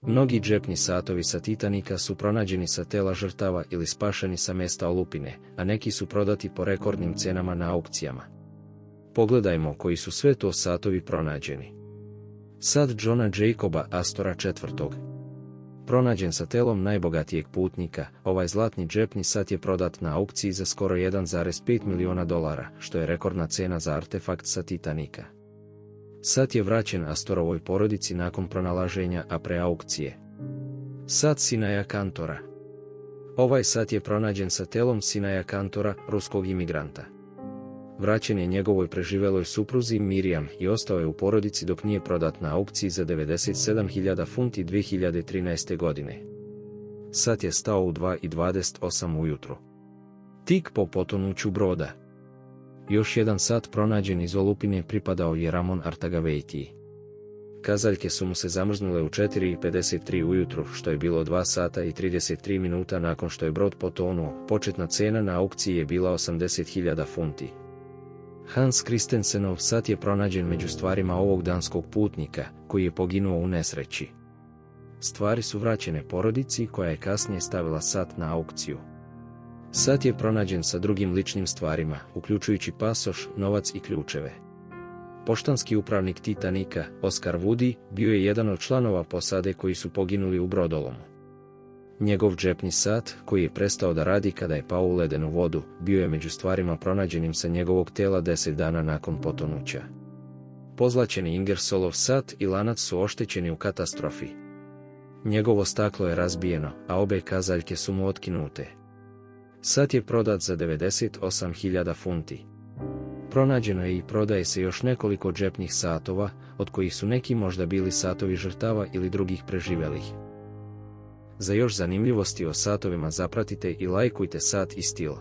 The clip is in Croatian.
Mnogi džepni satovi sa Titanika su pronađeni sa tela žrtava ili spašeni sa mesta olupine, a neki su prodati po rekordnim cenama na aukcijama. Pogledajmo koji su sve to satovi pronađeni. Sat Johna Jacoba Astora IV. Pronađen sa telom najbogatijeg putnika, ovaj zlatni džepni sat je prodat na aukciji za skoro $1,5 miliona, što je rekordna cena za artefakt sa Titanika. Sat je vraćen Astorovoj porodici nakon pronalaženja, a pre aukcije. Sat Sinaja Kantora. Ovaj sat je pronađen sa telom Sinaja Kantora, ruskog imigranta. Vraćen je njegovoj preživeloj supruzi Miriam i ostao je u porodici dok nije prodat na aukciji za 97.000 funti 2013. godine. Sat je stao u 2:28 ujutru. Tik po potonuću broda. Još jedan sat pronađen iz olupine pripadao je Ramon Artagaveitiji. Kazaljke su mu se zamrznule u 4:53 ujutru, što je bilo 2 sata i 33 minuta nakon što je brod potonuo. Početna cena na aukciji je bila 80.000 funti. Hans Christensenov sat je pronađen među stvarima ovog danskog putnika, koji je poginuo u nesreći. Stvari su vraćene porodici koja je kasnije stavila sat na aukciju. Sat je pronađen sa drugim ličnim stvarima, uključujući pasoš, novac i ključeve. Poštanski upravnik Titanika, Oscar Woody, bio je jedan od članova posade koji su poginuli u brodolomu. Njegov džepni sat, koji je prestao da radi kada je pao u ledenu vodu, bio je među stvarima pronađenim sa njegovog tela 10 dana nakon potonuća. Pozlaćeni Ingersollov sat i lanac su oštećeni u katastrofi. Njegovo staklo je razbijeno, a obe kazaljke su mu otkinute. Sat je prodat za 98.000 funti. Pronađeno je i prodaje se još nekoliko džepnih satova, od kojih su neki možda bili satovi žrtava ili drugih preživelih. Za još zanimljivosti o satovima zapratite i lajkujte Sat i stil.